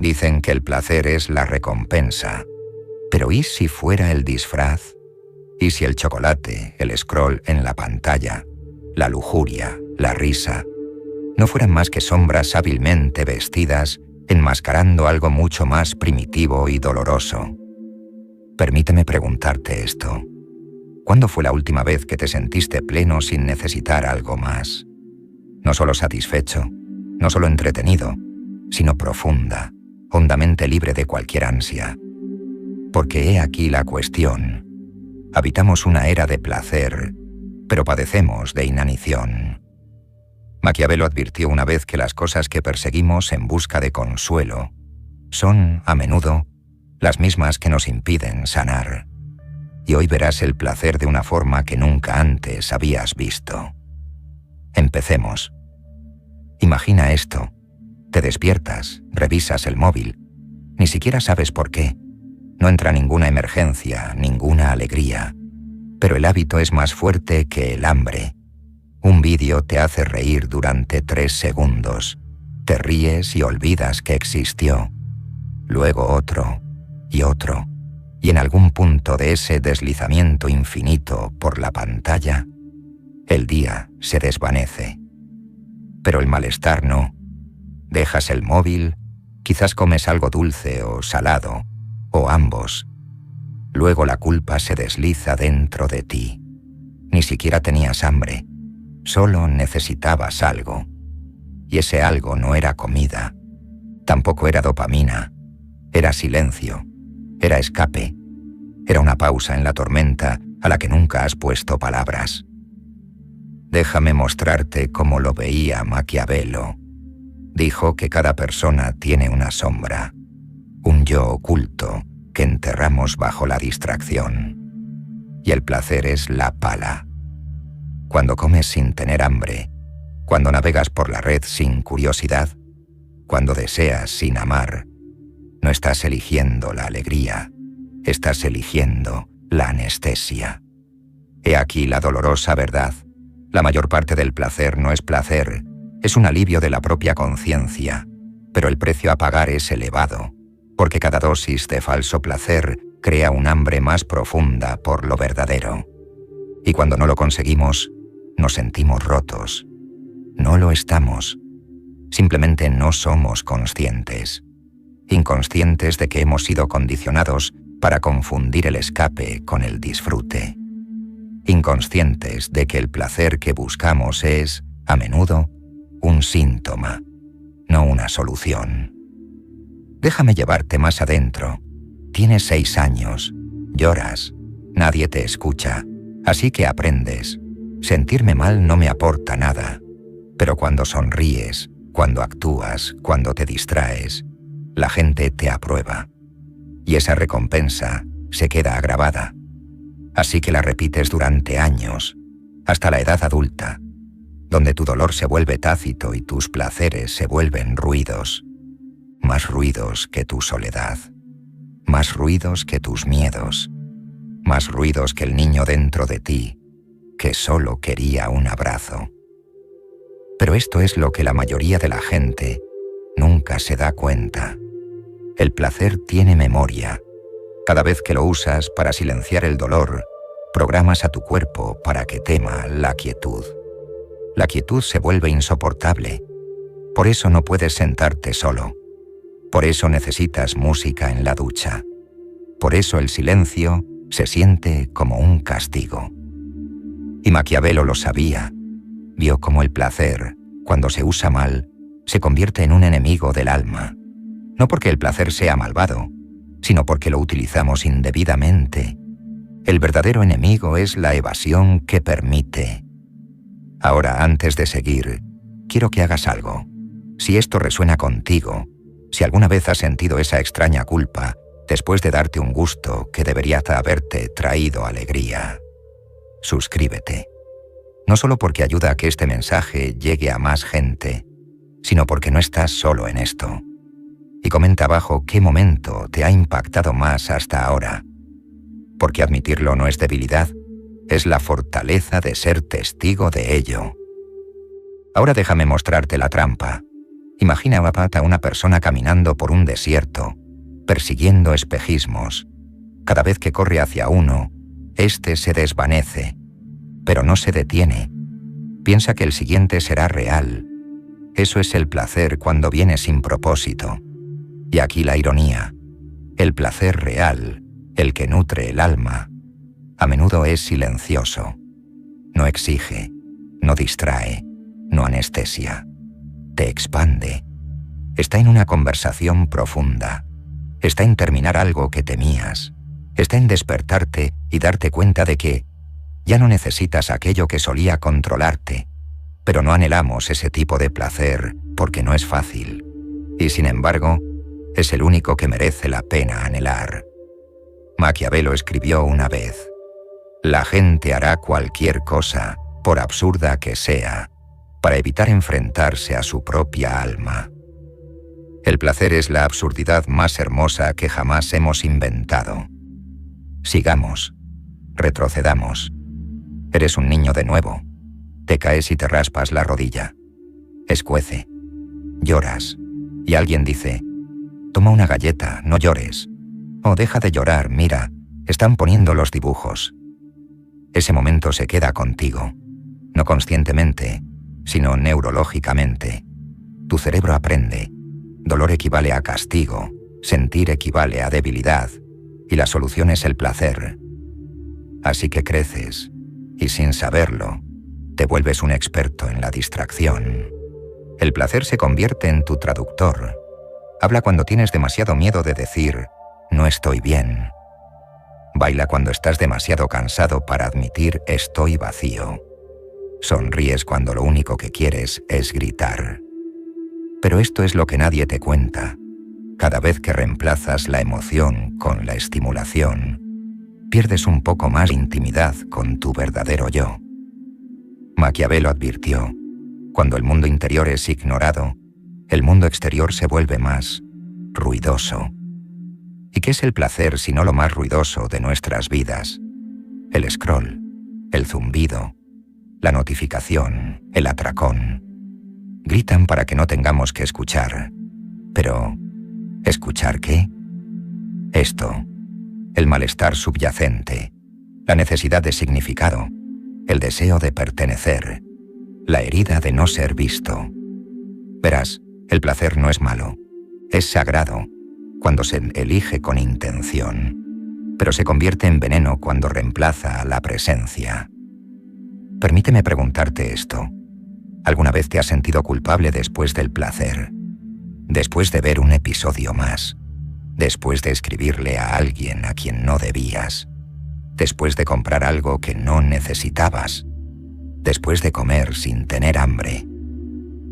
Dicen que el placer es la recompensa. Pero ¿y si fuera el disfraz? ¿Y si el chocolate, el scroll en la pantalla, la lujuria, la risa, no fueran más que sombras hábilmente vestidas, enmascarando algo mucho más primitivo y doloroso? Permíteme preguntarte esto. ¿Cuándo fue la última vez que te sentiste pleno sin necesitar algo más? No solo satisfecho, no solo entretenido, sino profunda, hondamente libre de cualquier ansia. Porque he aquí la cuestión. Habitamos una era de placer, pero padecemos de inanición. Maquiavelo advirtió una vez que las cosas que perseguimos en busca de consuelo son, a menudo, las mismas que nos impiden sanar. Y hoy verás el placer de una forma que nunca antes habías visto. Empecemos. Imagina esto. Te despiertas, revisas el móvil. Ni siquiera sabes por qué. No entra ninguna emergencia, ninguna alegría. Pero el hábito es más fuerte que el hambre. Un vídeo te hace reír durante 3 segundos. Te ríes y olvidas que existió. Luego otro y otro. Y en algún punto de ese deslizamiento infinito por la pantalla, el día se desvanece. Pero el malestar no. Dejas el móvil, quizás comes algo dulce o salado, o ambos. Luego la culpa se desliza dentro de ti. Ni siquiera tenías hambre, solo necesitabas algo. Y ese algo no era comida, tampoco era dopamina, era silencio, era escape, era una pausa en la tormenta a la que nunca has puesto palabras. Déjame mostrarte cómo lo veía Maquiavelo. Dijo que cada persona tiene una sombra, un yo oculto que enterramos bajo la distracción. Y el placer es la pala. Cuando comes sin tener hambre, cuando navegas por la red sin curiosidad, cuando deseas sin amar, no estás eligiendo la alegría, estás eligiendo la anestesia. He aquí la dolorosa verdad. La mayor parte del placer no es placer, es un alivio de la propia conciencia, pero el precio a pagar es elevado, porque cada dosis de falso placer crea un hambre más profunda por lo verdadero. Y cuando no lo conseguimos, nos sentimos rotos. No lo estamos. Simplemente no somos conscientes. Inconscientes de que hemos sido condicionados para confundir el escape con el disfrute. Inconscientes de que el placer que buscamos es, a menudo, un síntoma, no una solución. Déjame llevarte más adentro. Tienes 6 años, lloras, nadie te escucha, así que aprendes. Sentirme mal no me aporta nada, pero cuando sonríes, cuando actúas, cuando te distraes, la gente te aprueba. Y esa recompensa se queda grabada. Así que la repites durante años, hasta la edad adulta, donde tu dolor se vuelve tácito y tus placeres se vuelven ruidos. Más ruidos que tu soledad, más ruidos que tus miedos, más ruidos que el niño dentro de ti, que solo quería un abrazo. Pero esto es lo que la mayoría de la gente nunca se da cuenta. El placer tiene memoria. Cada vez que lo usas para silenciar el dolor, programas a tu cuerpo para que tema la quietud. La quietud se vuelve insoportable. Por eso no puedes sentarte solo. Por eso necesitas música en la ducha. Por eso el silencio se siente como un castigo. Y Maquiavelo lo sabía. Vio cómo el placer, cuando se usa mal, se convierte en un enemigo del alma. No porque el placer sea malvado, sino porque lo utilizamos indebidamente. El verdadero enemigo es la evasión que permite. Ahora, antes de seguir, quiero que hagas algo. Si esto resuena contigo, si alguna vez has sentido esa extraña culpa después de darte un gusto que debería haberte traído alegría, suscríbete. No solo porque ayuda a que este mensaje llegue a más gente, sino porque no estás solo en esto. Y comenta abajo qué momento te ha impactado más hasta ahora. Porque admitirlo no es debilidad, es la fortaleza de ser testigo de ello. Ahora déjame mostrarte la trampa. Imagina a una persona caminando por un desierto, persiguiendo espejismos. Cada vez que corre hacia uno, éste se desvanece, pero no se detiene. Piensa que el siguiente será real. Eso es el placer cuando viene sin propósito. Y aquí la ironía. El placer real, el que nutre el alma, a menudo es silencioso. No exige, no distrae, no anestesia. Te expande. Está en una conversación profunda. Está en terminar algo que temías. Está en despertarte y darte cuenta de que ya no necesitas aquello que solía controlarte. Pero no anhelamos ese tipo de placer porque no es fácil. Y sin embargo, es el único que merece la pena anhelar. Maquiavelo escribió una vez: la gente hará cualquier cosa, por absurda que sea, para evitar enfrentarse a su propia alma. El placer es la absurdidad más hermosa que jamás hemos inventado. Sigamos, retrocedamos. Eres un niño de nuevo. Te caes y te raspas la rodilla. Escuece. Lloras. Y alguien dice: toma una galleta, no llores. O deja de llorar, mira, están poniendo los dibujos. Ese momento se queda contigo, no conscientemente, sino neurológicamente. Tu cerebro aprende. Dolor equivale a castigo, sentir equivale a debilidad, y la solución es el placer. Así que creces, y sin saberlo, te vuelves un experto en la distracción. El placer se convierte en tu traductor. Habla cuando tienes demasiado miedo de decir: no estoy bien. Baila cuando estás demasiado cansado para admitir: estoy vacío. Sonríes cuando lo único que quieres es gritar. Pero esto es lo que nadie te cuenta. Cada vez que reemplazas la emoción con la estimulación, pierdes un poco más de intimidad con tu verdadero yo. Maquiavelo advirtió: cuando el mundo interior es ignorado, el mundo exterior se vuelve más ruidoso. ¿Y qué es el placer sino lo más ruidoso de nuestras vidas? El scroll, el zumbido, la notificación, el atracón. Gritan para que no tengamos que escuchar. Pero, ¿escuchar qué? Esto, el malestar subyacente, la necesidad de significado, el deseo de pertenecer, la herida de no ser visto. Verás, el placer no es malo, es sagrado cuando se elige con intención, pero se convierte en veneno cuando reemplaza a la presencia. Permíteme preguntarte esto. ¿Alguna vez te has sentido culpable después del placer? Después de ver un episodio más, después de escribirle a alguien a quien no debías, después de comprar algo que no necesitabas, después de comer sin tener hambre.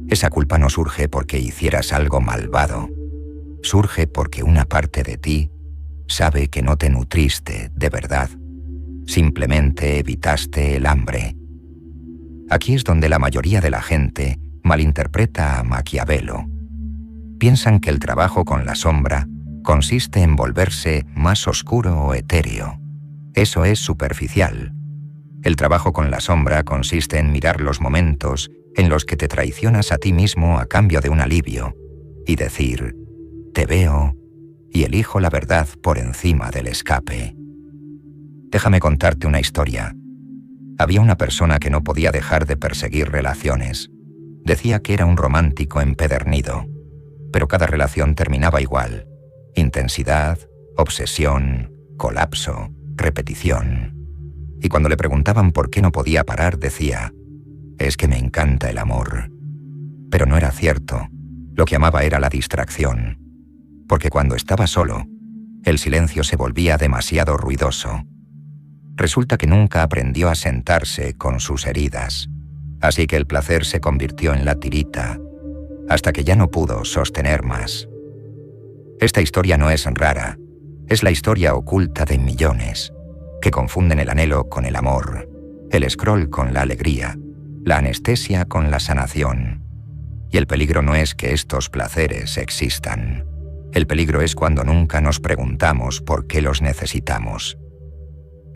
Esa culpa no surge porque hicieras algo malvado, surge porque una parte de ti sabe que no te nutriste de verdad, simplemente evitaste el hambre. Aquí es donde la mayoría de la gente malinterpreta a Maquiavelo. Piensan que el trabajo con la sombra consiste en volverse más oscuro o etéreo. Eso es superficial. El trabajo con la sombra consiste en mirar los momentos en los que te traicionas a ti mismo a cambio de un alivio y decir: te veo y elijo la verdad por encima del escape. Déjame contarte una historia. Había una persona que no podía dejar de perseguir relaciones. Decía que era un romántico empedernido, pero cada relación terminaba igual: intensidad, obsesión, colapso, repetición. Y cuando le preguntaban por qué no podía parar, decía: es que me encanta el amor. Pero no era cierto. Lo que amaba era la distracción. Porque cuando estaba solo, el silencio se volvía demasiado ruidoso. Resulta que nunca aprendió a sentarse con sus heridas. Así que el placer se convirtió en la tirita, hasta que ya no pudo sostener más. Esta historia no es rara. Es la historia oculta de millones, que confunden el anhelo con el amor, el scroll con la alegría, la anestesia con la sanación. Y el peligro no es que estos placeres existan. El peligro es cuando nunca nos preguntamos por qué los necesitamos.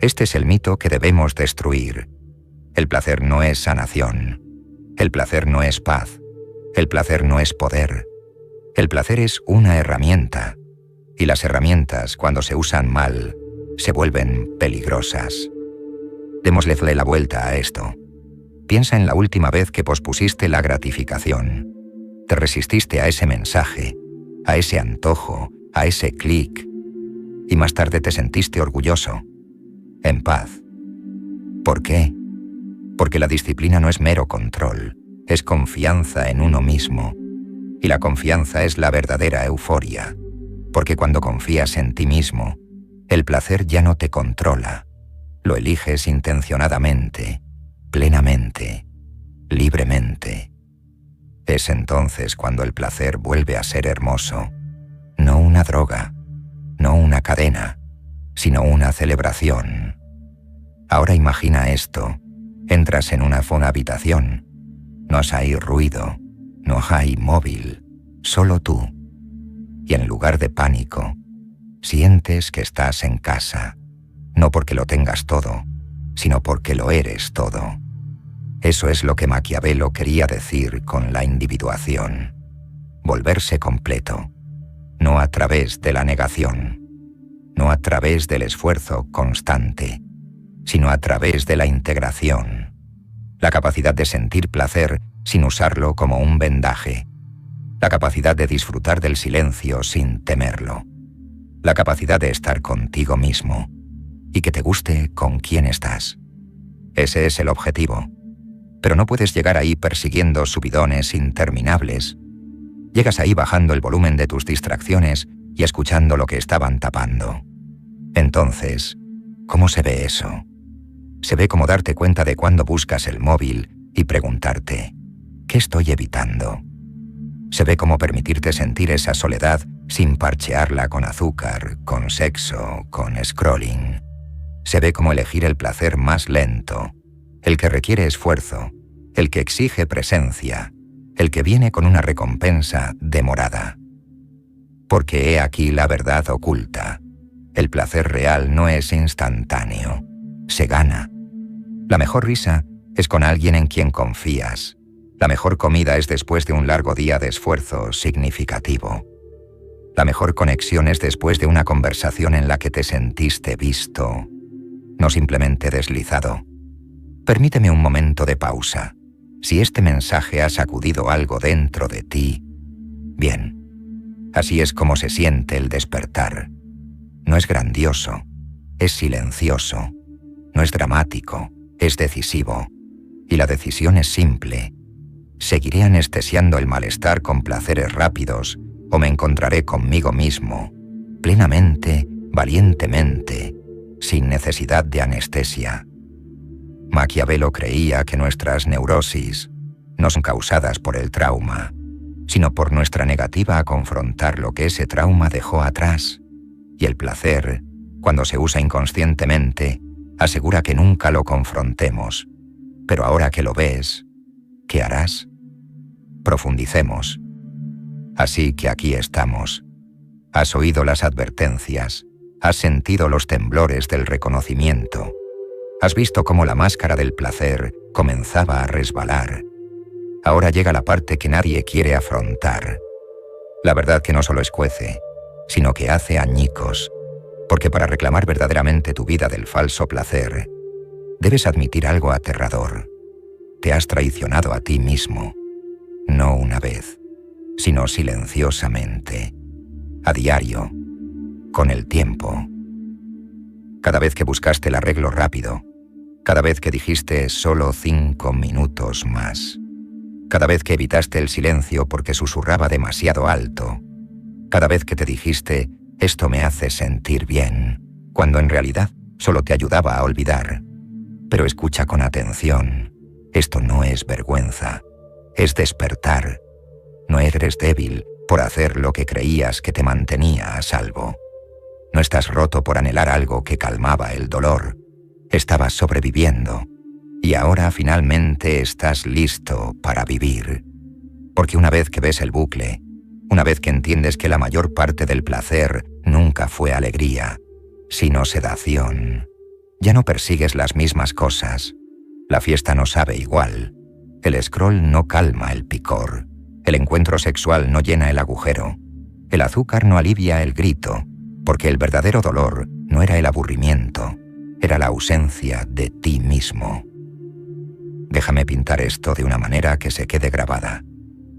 Este es el mito que debemos destruir. El placer no es sanación. El placer no es paz. El placer no es poder. El placer es una herramienta. Y las herramientas, cuando se usan mal, se vuelven peligrosas. Démosle la vuelta a esto. Piensa en la última vez que pospusiste la gratificación. Te resististe a ese mensaje, a ese antojo, a ese clic. Y más tarde te sentiste orgulloso, en paz. ¿Por qué? Porque la disciplina no es mero control, es confianza en uno mismo. Y la confianza es la verdadera euforia. Porque cuando confías en ti mismo, el placer ya no te controla. Lo eliges intencionadamente, plenamente, libremente. Es entonces cuando el placer vuelve a ser hermoso. No una droga, no una cadena, sino una celebración. Ahora imagina esto. Entras en una habitación. No hay ruido, no hay móvil, solo tú. Y en lugar de pánico, sientes que estás en casa, no porque lo tengas todo, sino porque lo eres todo. Eso es lo que Maquiavelo quería decir con la individuación. Volverse completo, no a través de la negación, no a través del esfuerzo constante, sino a través de la integración. La capacidad de sentir placer sin usarlo como un vendaje. La capacidad de disfrutar del silencio sin temerlo. La capacidad de estar contigo mismo y que te guste con quién estás. Ese es el objetivo. Pero no puedes llegar ahí persiguiendo subidones interminables. Llegas ahí bajando el volumen de tus distracciones y escuchando lo que estaban tapando. Entonces, ¿cómo se ve eso? Se ve como darte cuenta de cuando buscas el móvil y preguntarte, ¿qué estoy evitando? Se ve como permitirte sentir esa soledad sin parchearla con azúcar, con sexo, con scrolling. Se ve como elegir el placer más lento, el que requiere esfuerzo, el que exige presencia, el que viene con una recompensa demorada. Porque he aquí la verdad oculta. El placer real no es instantáneo, se gana. La mejor risa es con alguien en quien confías. La mejor comida es después de un largo día de esfuerzo significativo. La mejor conexión es después de una conversación en la que te sentiste visto, no simplemente deslizado. Permíteme un momento de pausa. Si este mensaje ha sacudido algo dentro de ti, bien. Así es como se siente el despertar. No es grandioso, es silencioso. No es dramático, es decisivo. Y la decisión es simple. ¿Seguiré anestesiando el malestar con placeres rápidos o me encontraré conmigo mismo, plenamente, valientemente, sin necesidad de anestesia? Maquiavelo creía que nuestras neurosis no son causadas por el trauma, sino por nuestra negativa a confrontar lo que ese trauma dejó atrás. Y el placer, cuando se usa inconscientemente, asegura que nunca lo confrontemos. Pero ahora que lo ves, ¿qué harás? Profundicemos. Así que aquí estamos. Has oído las advertencias, has sentido los temblores del reconocimiento. Has visto cómo la máscara del placer comenzaba a resbalar. Ahora llega la parte que nadie quiere afrontar. La verdad que no solo escuece, sino que hace añicos. Porque para reclamar verdaderamente tu vida del falso placer, debes admitir algo aterrador. Te has traicionado a ti mismo, no una vez, sino silenciosamente, a diario, con el tiempo. Cada vez que buscaste el arreglo rápido, cada vez que dijiste solo 5 minutos más, cada vez que evitaste el silencio porque susurraba demasiado alto, cada vez que te dijiste esto me hace sentir bien, cuando en realidad solo te ayudaba a olvidar. Pero escucha con atención, esto no es vergüenza, es despertar. No eres débil por hacer lo que creías que te mantenía a salvo. No estás roto por anhelar algo que calmaba el dolor. Estabas sobreviviendo y ahora finalmente estás listo para vivir. Porque una vez que ves el bucle, una vez que entiendes que la mayor parte del placer nunca fue alegría, sino sedación, ya no persigues las mismas cosas. La fiesta no sabe igual. El scroll no calma el picor. El encuentro sexual no llena el agujero. El azúcar no alivia el grito, porque el verdadero dolor no era el aburrimiento, era la ausencia de ti mismo. Déjame pintar esto de una manera que se quede grabada.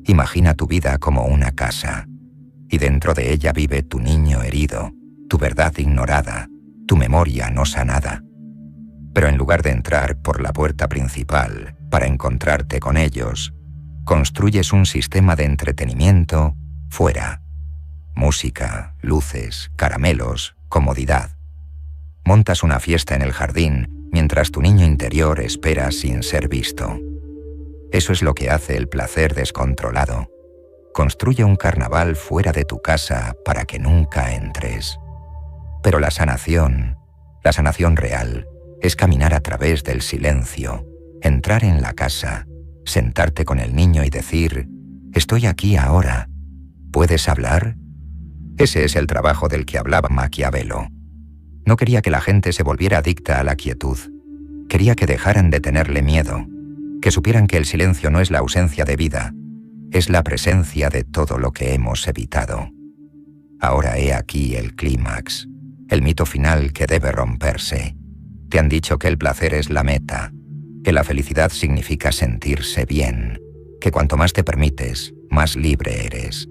Imagina tu vida como una casa, y dentro de ella vive tu niño herido, tu verdad ignorada, tu memoria no sanada. Pero en lugar de entrar por la puerta principal para encontrarte con ellos, construyes un sistema de entretenimiento fuera. Música, luces, caramelos, comodidad. Montas una fiesta en el jardín mientras tu niño interior espera sin ser visto. Eso es lo que hace el placer descontrolado. Construye un carnaval fuera de tu casa para que nunca entres. Pero la sanación real, es caminar a través del silencio, entrar en la casa, sentarte con el niño y decir, «Estoy aquí ahora. ¿Puedes hablar?» Ese es el trabajo del que hablaba Maquiavelo. No quería que la gente se volviera adicta a la quietud. Quería que dejaran de tenerle miedo, que supieran que el silencio no es la ausencia de vida, es la presencia de todo lo que hemos evitado. Ahora he aquí el clímax, el mito final que debe romperse. Te han dicho que el placer es la meta, que la felicidad significa sentirse bien, que cuanto más te permites, más libre eres.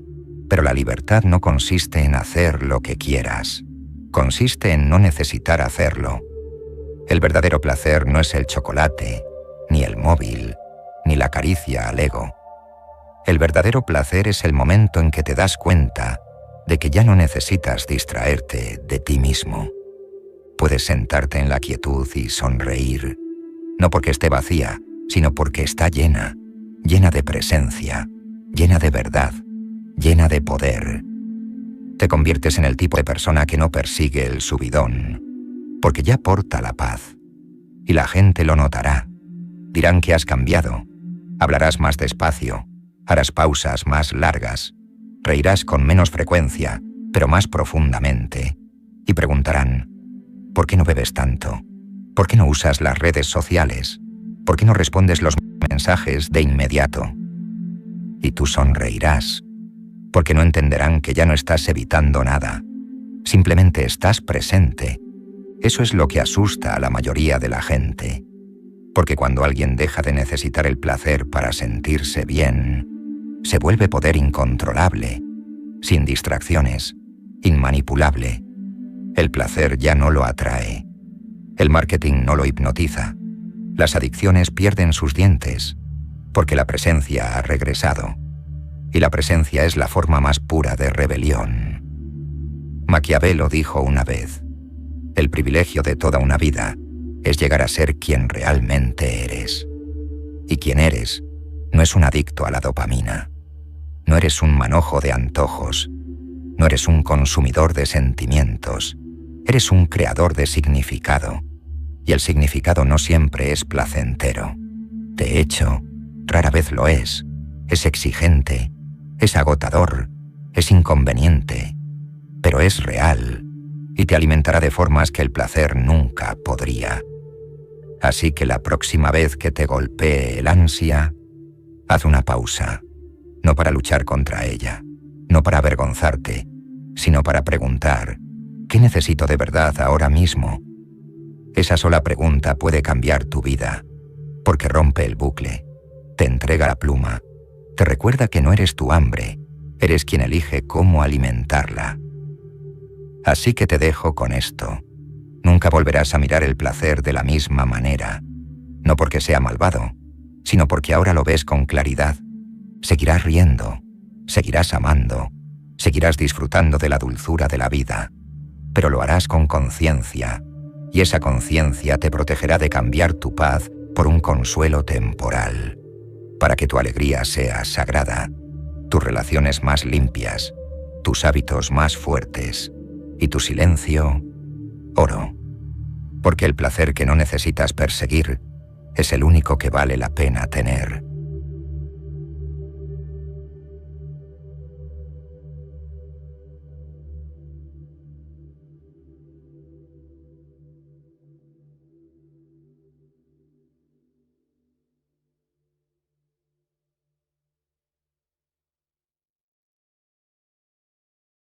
Pero la libertad no consiste en hacer lo que quieras, consiste en no necesitar hacerlo. El verdadero placer no es el chocolate, ni el móvil, ni la caricia al ego. El verdadero placer es el momento en que te das cuenta de que ya no necesitas distraerte de ti mismo. Puedes sentarte en la quietud y sonreír, no porque esté vacía, sino porque está llena, llena de presencia, llena de verdad, llena de poder. Te conviertes en el tipo de persona que no persigue el subidón, porque ya porta la paz. Y la gente lo notará. Dirán que has cambiado. Hablarás más despacio, harás pausas más largas, reirás con menos frecuencia, pero más profundamente. Y preguntarán, ¿por qué no bebes tanto? ¿Por qué no usas las redes sociales? ¿Por qué no respondes los mensajes de inmediato? Y tú sonreirás, porque no entenderán que ya no estás evitando nada. Simplemente estás presente. Eso es lo que asusta a la mayoría de la gente. Porque cuando alguien deja de necesitar el placer para sentirse bien, se vuelve poder incontrolable, sin distracciones, inmanipulable. El placer ya no lo atrae. El marketing no lo hipnotiza. Las adicciones pierden sus dientes, porque la presencia ha regresado. Y la presencia es la forma más pura de rebelión. Maquiavelo dijo una vez, el privilegio de toda una vida es llegar a ser quien realmente eres. Y quien eres no es un adicto a la dopamina. No eres un manojo de antojos. No eres un consumidor de sentimientos. Eres un creador de significado. Y el significado no siempre es placentero. De hecho, rara vez lo es. Es exigente. Es agotador, es inconveniente, pero es real y te alimentará de formas que el placer nunca podría. Así que la próxima vez que te golpee el ansia, haz una pausa, no para luchar contra ella, no para avergonzarte, sino para preguntar, ¿qué necesito de verdad ahora mismo? Esa sola pregunta puede cambiar tu vida, porque rompe el bucle, te entrega la pluma, te recuerda que no eres tu hambre, eres quien elige cómo alimentarla. Así que te dejo con esto. Nunca volverás a mirar el placer de la misma manera, no porque sea malvado, sino porque ahora lo ves con claridad. Seguirás riendo, seguirás amando, seguirás disfrutando de la dulzura de la vida, pero lo harás con conciencia, y esa conciencia te protegerá de cambiar tu paz por un consuelo temporal, para que tu alegría sea sagrada, tus relaciones más limpias, tus hábitos más fuertes y tu silencio, oro. Porque el placer que no necesitas perseguir es el único que vale la pena tener.